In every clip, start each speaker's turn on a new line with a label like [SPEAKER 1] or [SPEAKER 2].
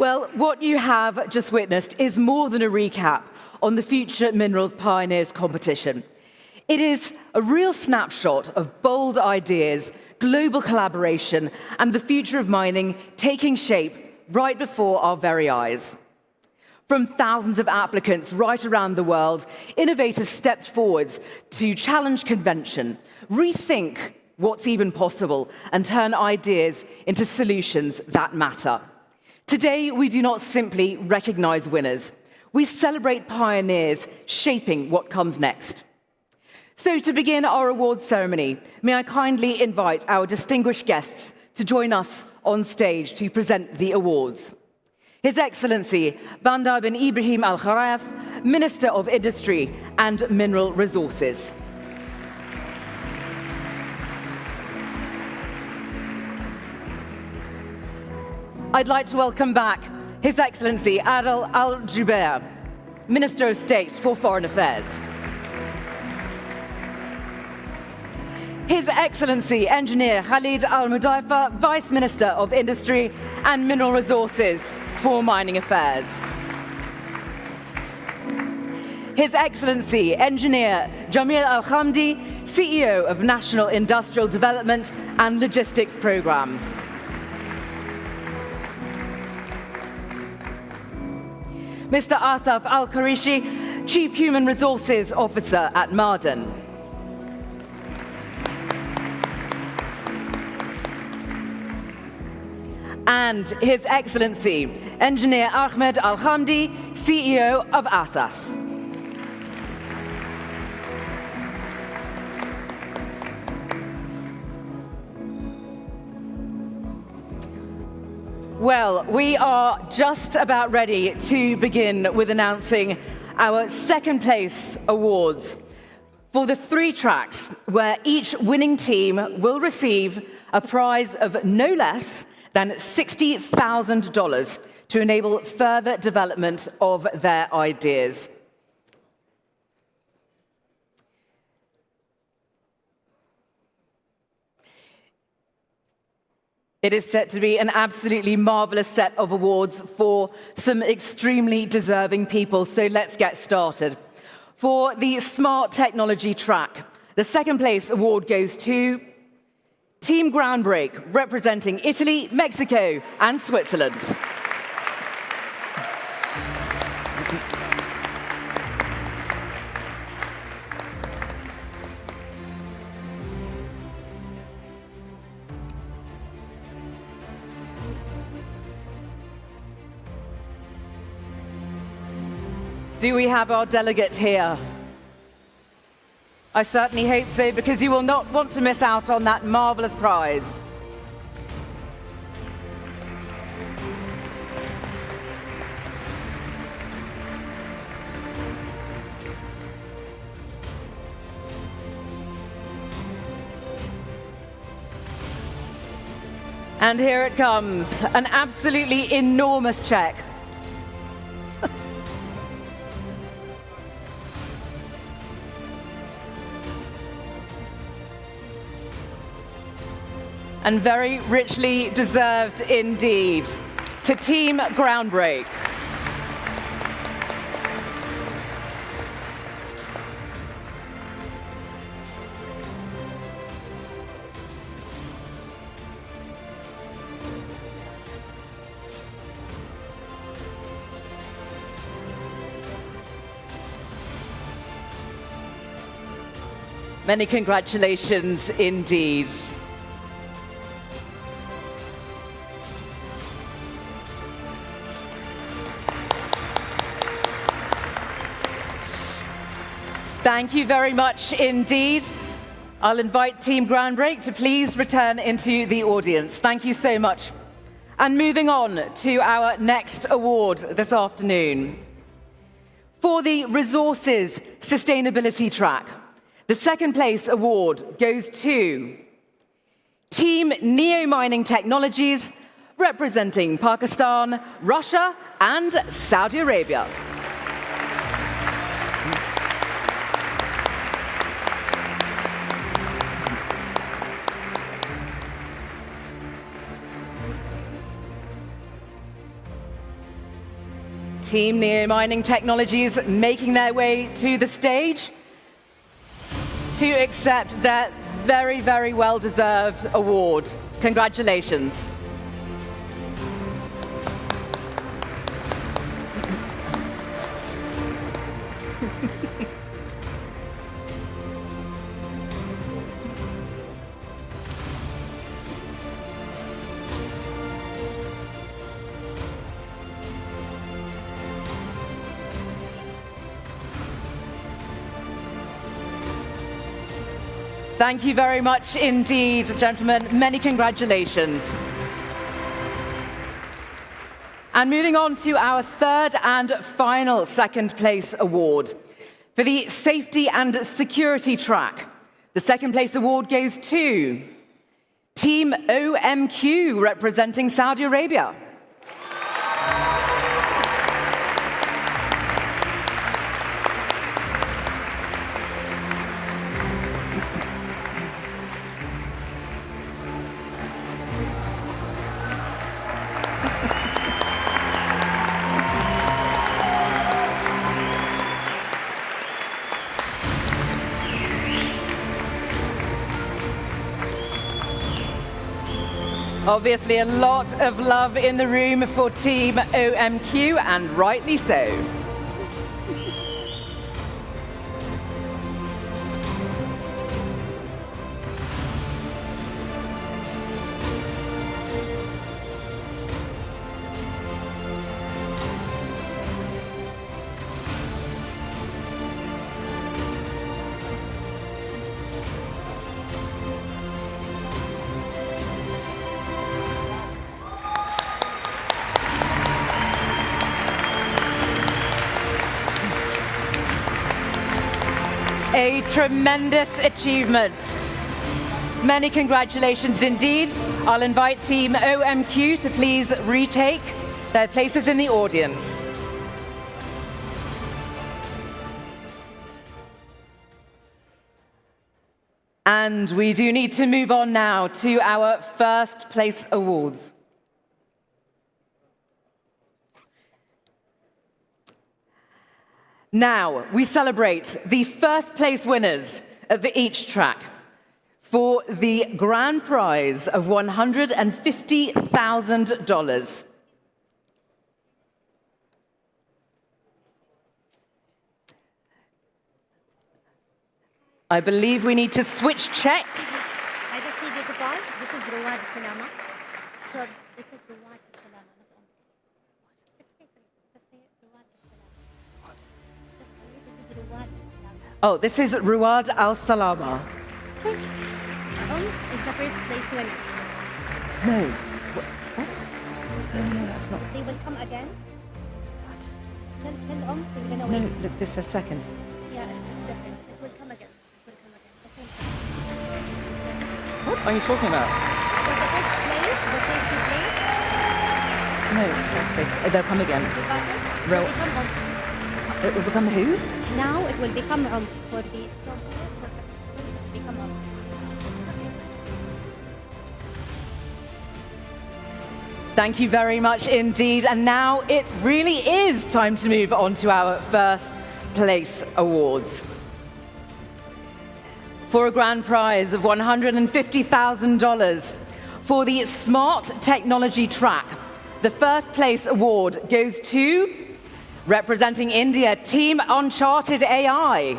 [SPEAKER 1] Well, what you have just witnessed is more than a recap on the Future Minerals Pioneers competition. It is a real snapshot of bold ideas, global collaboration, and the future of mining taking shape right before our very eyes. From thousands of applicants right around the world, innovators stepped forwards to challenge convention, rethink what's even possible, and turn ideas into solutions that matter. Today, we do not simply recognize winners. We celebrate pioneers shaping what comes next. So to begin our awards ceremony, may I kindly invite our distinguished guests to join us on stage to present the awards. His Excellency Bandar bin Ibrahim Al Kharaf, Minister of Industry and Mineral Resources. I'd like to welcome back His Excellency Adel Al Jubeir, Minister of State for Foreign Affairs. His Excellency Engineer Khalid Al Mudaifa, Vice Minister of Industry and Mineral Resources for Mining Affairs. His Excellency Engineer Jamil Al Khamdi, CEO of National Industrial Development and Logistics Programme. Mr. Asaf Al Qarishi, Chief Human Resources Officer at Ma'aden. And His Excellency Engineer Ahmed Al Khamdi, CEO of ASAS. Well, we are just about ready to begin with announcing our second place awards for the 3 tracks where each winning team will receive a prize of no less than $60,000 to enable further development of their ideas. It is set to be an absolutely marvelous set of awards for some extremely deserving people, so let's get started. For the Smart Technology track, the second place award goes to Team Groundbreak, representing Italy, Mexico, and Switzerland. Do we have our delegate here? I certainly hope so, because you will not want to miss out on that marvelous prize. And here it comes, an absolutely enormous check. And very richly deserved indeed, to Team Groundbreak. Many congratulations indeed. Thank you very much indeed. I'll invite Team Groundbreak to please return into the audience. Thank you so much. And moving on to our next award this afternoon. For the Resources Sustainability track, the second place award goes to Team Neo Mining Technologies, representing Pakistan, Russia, and Saudi Arabia. Team Neo Mining Technologies making their way to the stage to accept their very, very well-deserved award. Congratulations. Thank you very much indeed, gentlemen. Many congratulations. And moving on to our third and final second place award. For the safety and security track, the second place award goes to Team OMQ representing Saudi Arabia. Obviously, a lot of love in the room for Team OMQ, and rightly so. A tremendous achievement. Many congratulations indeed. I'll invite Team OMQ to please retake their places in the audience. And we do need to move on now to our first place awards. Now, we celebrate the first place winners of each track for the grand prize of $150,000. I believe we need to switch checks.
[SPEAKER 2] I just need you to pause. This is Riyadh Salama. So, this is Riyadh Salama. It's okay. Just say it. Riyadh Salama. What? Just say it. This is Riyadh Salama.
[SPEAKER 1] Oh, this is Riyadh Al Salama.
[SPEAKER 2] Is the first place winner.
[SPEAKER 1] No. What? No, that's not.
[SPEAKER 2] They will come again.
[SPEAKER 1] What?
[SPEAKER 2] Tell we're gonna
[SPEAKER 1] No,
[SPEAKER 2] wait.
[SPEAKER 1] look, this is a second.
[SPEAKER 2] Yeah, it's different. It will come again. It will come again. The same thing. Yes.
[SPEAKER 1] What are you talking about?
[SPEAKER 2] So the first place, the safety place.
[SPEAKER 1] No, first place. They'll come again.
[SPEAKER 2] You got it?
[SPEAKER 1] Ro-
[SPEAKER 2] It will become
[SPEAKER 1] It will become who?
[SPEAKER 2] now it will become for the so for the it will become
[SPEAKER 1] Thank you very much indeed. And now it really is time to move on to our first place awards. For a grand prize of $150,000 for the Smart Technology track, the first place award goes to, representing India, Team Uncharted AI.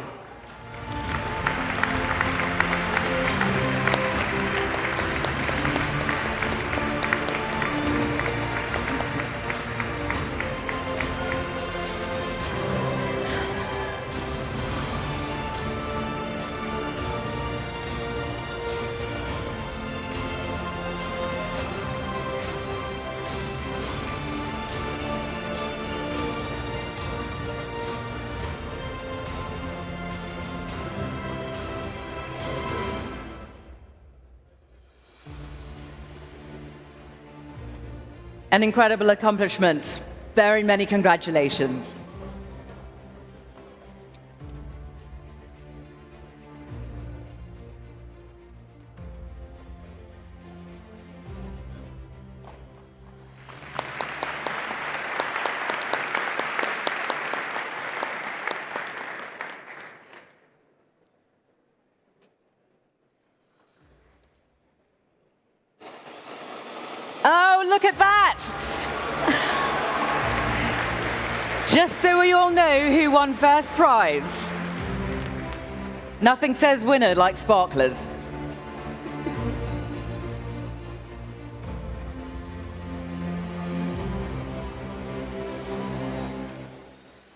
[SPEAKER 1] An incredible accomplishment. Very many congratulations. look at that! Just so we all know who won first prize. Nothing says winner like sparklers.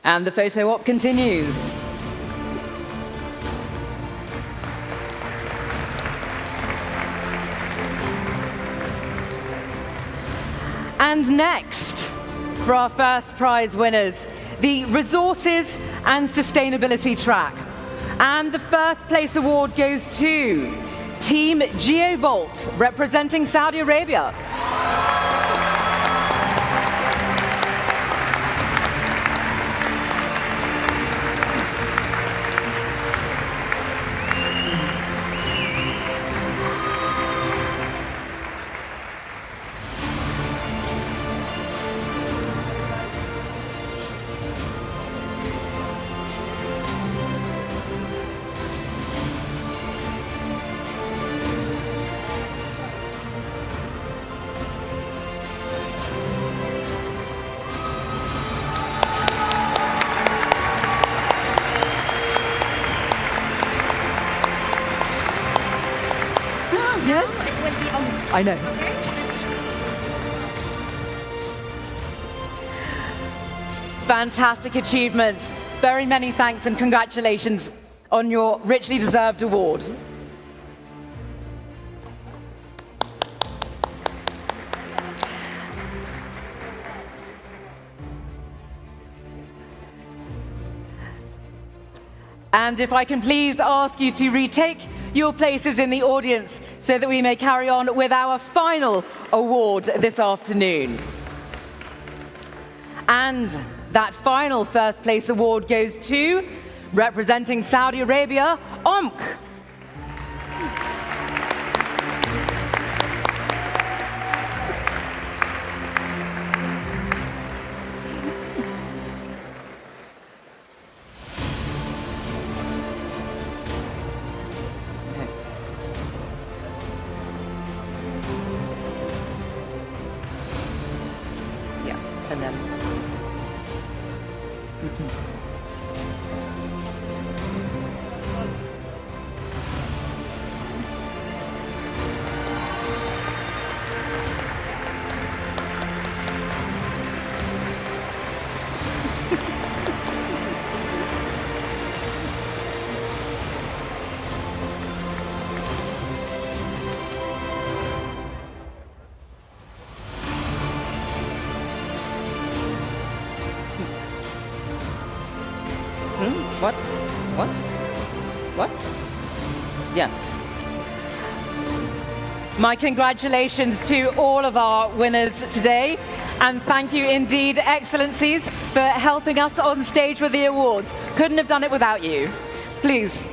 [SPEAKER 1] And the photo op continues. And next, for our first prize winners, the Resources and Sustainability track. And the first place award goes to Team GeoVolt, representing Saudi Arabia. Yes?
[SPEAKER 2] It will be on.
[SPEAKER 1] I know.
[SPEAKER 2] Okay?
[SPEAKER 1] Fantastic achievement. Very many thanks and congratulations on your richly deserved award. And if I can please ask you to retake your places in the audience so that we may carry on with our final award this afternoon. And that final first place award goes to, representing Saudi Arabia, OMC. And then What? What? What? Yeah. My congratulations to all of our winners today, and thank you indeed, Excellencies, for helping us on stage with the awards. Couldn't have done it without you. Please.